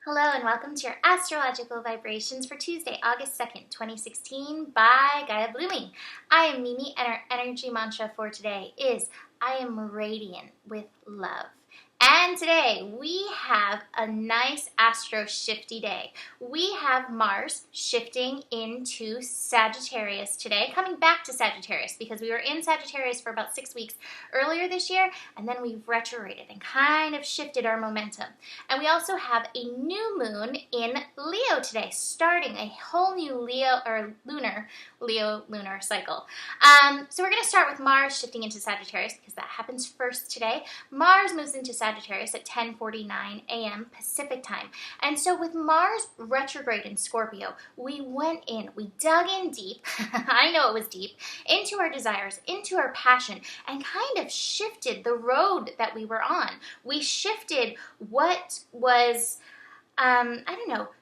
Hello and welcome to your astrological vibrations for Tuesday, August 2nd, 2016 by Gaia Blooming. I am Mimi and our energy mantra for today is I am radiant with love. And today we have a nice astro shifty day. We have Mars shifting into Sagittarius today, coming back to Sagittarius because we were in Sagittarius for about 6 weeks earlier this year, and then we retrograded and kind of shifted our momentum. And we also have a new moon in Leo today, starting a whole new lunar cycle. So we're going to start with Mars shifting into Sagittarius because that happens first today. Mars moves into Sagittarius at 10:49 a.m. Pacific time. And so with Mars retrograde in Scorpio, we dug in deep, I know it was deep, into our desires, into our passion, and kind of shifted the road that we were on. We shifted what was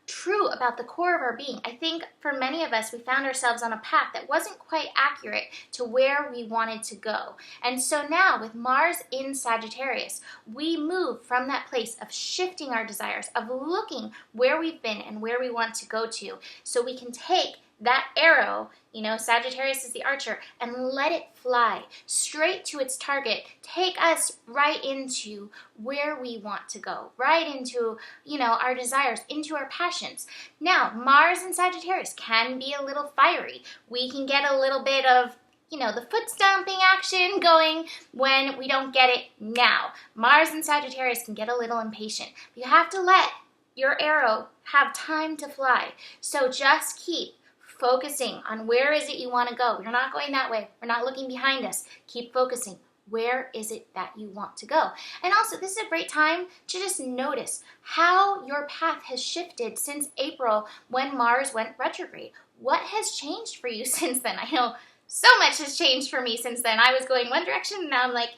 true about the core of our being. I think for many of us, we found ourselves on a path that wasn't quite accurate to where we wanted to go. And so now with Mars in Sagittarius, we move from that place of shifting our desires, of looking where we've been and where we want to go to, so we can take that arrow, Sagittarius is the archer, and let it fly straight to its target, take us right into where we want to go, right into, our desires, into our passions. Now, Mars and Sagittarius can be a little fiery. We can get a little bit of the foot stomping action going when we don't get it now. Mars and Sagittarius can get a little impatient. You have to let your arrow have time to fly. So just keep focusing on where is it you want to go. We're not going that way. We're not looking behind us. Keep focusing. Where is it that you want to go? And also, this is a great time to just notice how your path has shifted since April when Mars went retrograde. What has changed for you since then? I know so much has changed for me since then. I was going one direction, and now I'm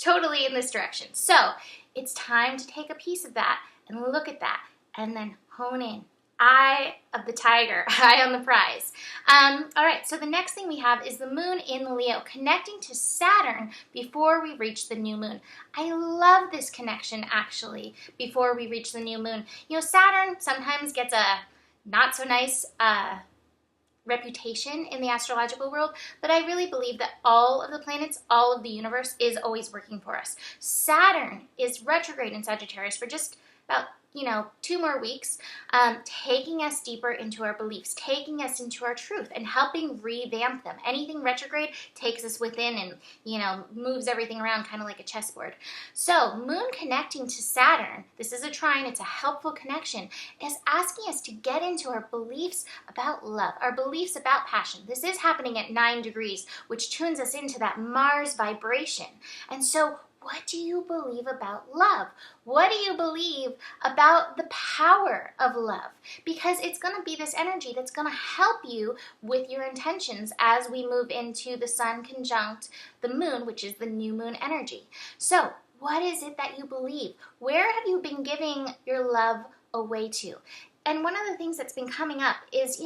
totally in this direction. So it's time to take a piece of that and look at that and then hone in. Eye of the tiger, eye on the prize. All right, so the next thing we have is the moon in Leo connecting to Saturn before we reach the new moon. I love this connection, actually, before we reach the new moon. Saturn sometimes gets a not so nice reputation in the astrological world, but I really believe that all of the planets, all of the universe is always working for us. Saturn is retrograde in Sagittarius for just about 2 more weeks, taking us deeper into our beliefs, taking us into our truth, and helping revamp them. Anything retrograde takes us within and, moves everything around kind of like a chessboard. So Moon connecting to Saturn, this is a trine, it's a helpful connection, is asking us to get into our beliefs about love, our beliefs about passion. This is happening at 9 degrees, which tunes us into that Mars vibration. And so what do you believe about love? What do you believe about the power of love? Because it's going to be this energy that's going to help you with your intentions as we move into the sun conjunct the moon, which is the new moon energy. So what is it that you believe? Where have you been giving your love away to? And one of the things that's been coming up is,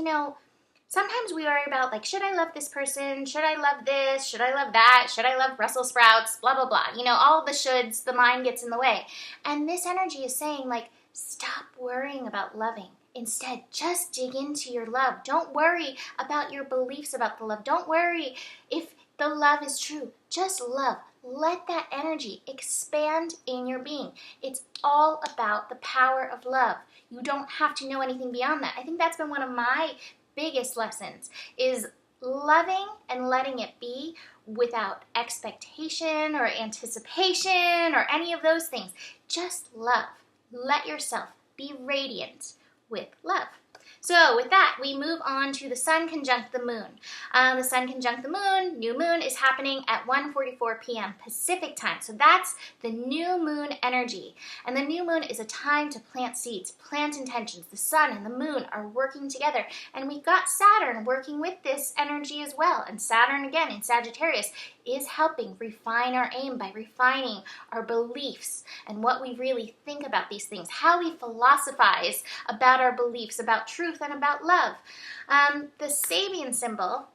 sometimes we worry about, should I love this person? Should I love this? Should I love that? Should I love Brussels sprouts? Blah, blah, blah. All the shoulds, the mind gets in the way. And this energy is saying, stop worrying about loving. Instead, just dig into your love. Don't worry about your beliefs about the love. Don't worry if the love is true. Just love. Let that energy expand in your being. It's all about the power of love. You don't have to know anything beyond that. I think that's been one of my biggest lessons is loving and letting it be without expectation or anticipation or any of those things. Just love. Let yourself be radiant with love. So with that, we move on to the sun conjunct the moon. The sun conjunct the moon, new moon, is happening at 1:44 p.m. Pacific time. So that's the new moon energy. And the new moon is a time to plant seeds, plant intentions. The sun and the moon are working together. And we've got Saturn working with this energy as well. And Saturn, again, in Sagittarius, is helping refine our aim by refining our beliefs and what we really think about these things, how we philosophize about our beliefs, about truth and about love. The Sabian symbol,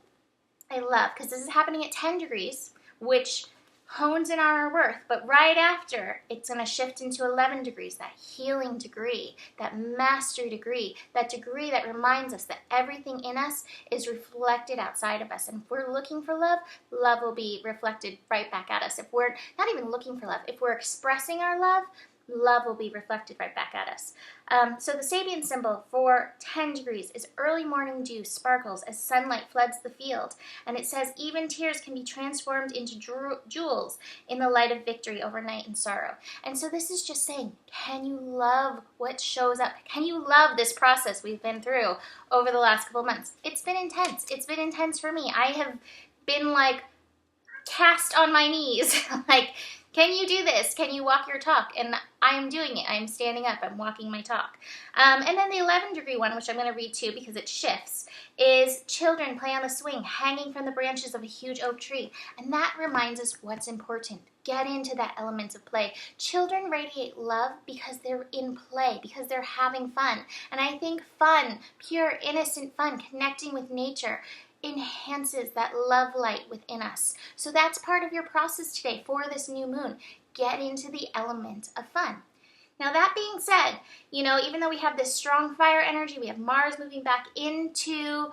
I love, because this is happening at 10 degrees, which hones in on our worth, but right after, it's going to shift into 11 degrees, that healing degree, that mastery degree, that degree that reminds us that everything in us is reflected outside of us. And if we're looking for love, love will be reflected right back at us. If we're not even looking for love, if we're expressing our love, love will be reflected right back at us. So the Sabian symbol for 10 degrees is early morning dew sparkles as sunlight floods the field. And it says even tears can be transformed into jewels in the light of victory over night and sorrow. And so this is just saying, can you love what shows up? Can you love this process we've been through over the last couple months? It's been intense. It's been intense for me. I have been like cast on my knees, like, can you do this? Can you walk your talk? And I am doing it. I am standing up. I'm walking my talk. And then the 11 degree one, which I'm going to read too because it shifts, is children play on the swing, hanging from the branches of a huge oak tree. And that reminds us what's important. Get into that element of play. Children radiate love because they're in play, because they're having fun. And I think fun, pure, innocent fun, connecting with nature, enhances that love light within us. So that's part of your process today for this new moon. Get into the element of fun. Now that being said, even though we have this strong fire energy, we have Mars moving back into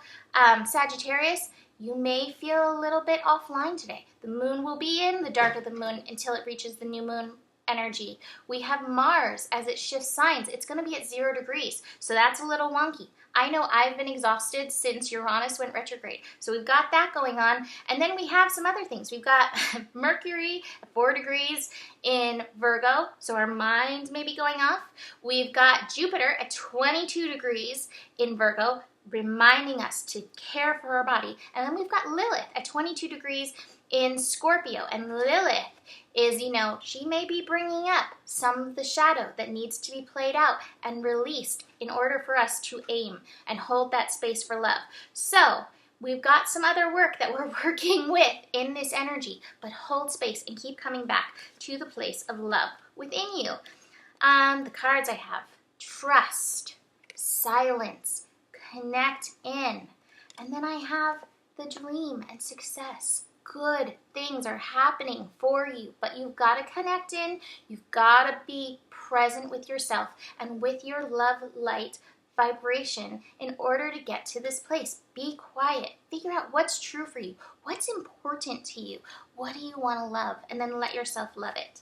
Sagittarius, you may feel a little bit offline today. The moon will be in the dark of the moon until it reaches the new moon energy. We have Mars as it shifts signs. It's going to be at 0 degrees, so that's a little wonky. I know I've been exhausted since Uranus went retrograde. So we've got that going on. And then we have some other things. We've got Mercury at 4 degrees in Virgo, so our minds may be going off. We've got Jupiter at 22 degrees in Virgo, reminding us to care for our body. And then we've got Lilith at 22 degrees in Scorpio. And Lilith is, she may be bringing up some of the shadow that needs to be played out and released in order for us to aim and hold that space for love. So we've got some other work that we're working with in this energy, but hold space and keep coming back to the place of love within you. The cards I have: trust, silence, connect in. And then I have the dream and success. Good things are happening for you, but you've got to connect in. You've got to be present with yourself and with your love light vibration in order to get to this place. Be quiet. Figure out what's true for you. What's important to you? What do you want to love? And then let yourself love it.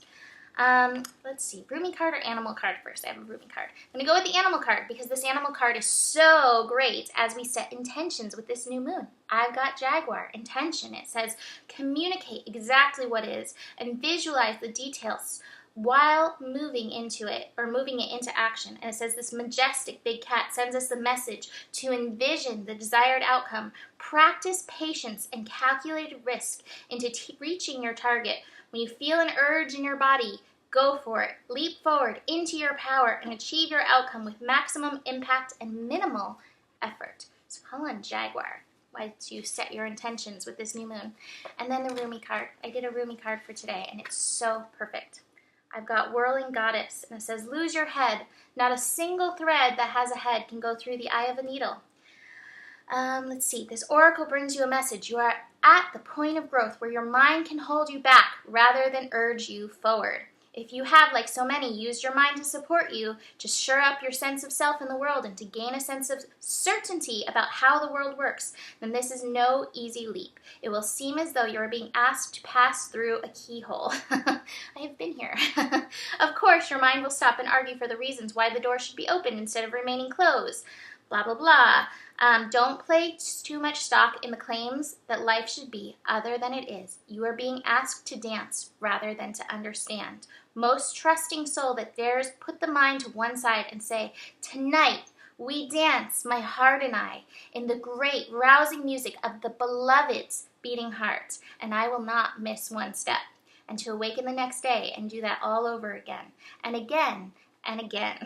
Let's see, Rumi card or animal card first? I have a Rumi card. I'm going to go with the animal card because this animal card is so great as we set intentions with this new moon. I've got Jaguar, intention. It says communicate exactly what is and visualize the details while moving into it or moving it into action. And it says this majestic big cat sends us the message to envision the desired outcome. Practice patience and calculated risk into reaching your target. When you feel an urge in your body, go for it. Leap forward into your power and achieve your outcome with maximum impact and minimal effort. So call on Jaguar once you set your intentions with this new moon. And then the Rumi card. I did a Rumi card for today, and it's so perfect. I've got Whirling Goddess, and it says, lose your head. Not a single thread that has a head can go through the eye of a needle. Let's see. This oracle brings you a message. You are at the point of growth where your mind can hold you back rather than urge you forward. If you have, like so many, used your mind to support you, to shore up your sense of self in the world and to gain a sense of certainty about how the world works, then this is no easy leap. It will seem as though you are being asked to pass through a keyhole. I have been here. Of course, your mind will stop and argue for the reasons why the door should be open instead of remaining closed. Blah, blah, blah. Don't place too much stock in the claims that life should be other than it is. You are being asked to dance rather than to understand. Most trusting soul that dares put the mind to one side and say, tonight we dance, my heart and I, in the great rousing music of the beloved's beating heart, and I will not miss one step. And to awaken the next day and do that all over again, and again, and again.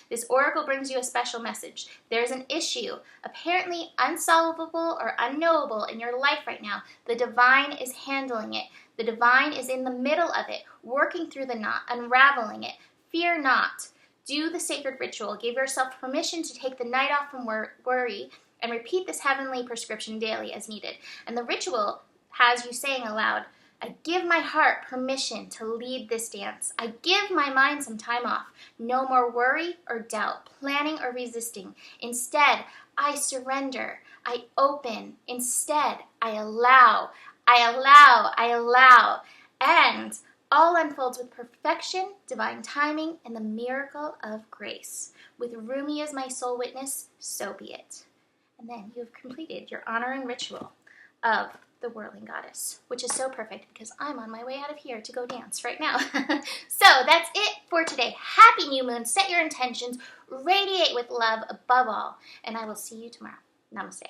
This oracle brings you a special message. There's an issue, apparently unsolvable or unknowable in your life right now. The divine is handling it. The divine is in the middle of it, working through the knot, unraveling it. Fear not. Do the sacred ritual. Give yourself permission to take the night off from worry and repeat this heavenly prescription daily as needed. And the ritual has you saying aloud, I give my heart permission to lead this dance. I give my mind some time off. No more worry or doubt, planning or resisting. Instead, I surrender. I open. Instead, I allow. I allow. I allow. And all unfolds with perfection, divine timing, and the miracle of grace. With Rumi as my soul witness, so be it. And then you have completed your honoring ritual of the whirling goddess, which is so perfect because I'm on my way out of here to go dance right now. So that's it for today. Happy new moon. Set your intentions. Radiate with love above all. And I will see you tomorrow. Namaste.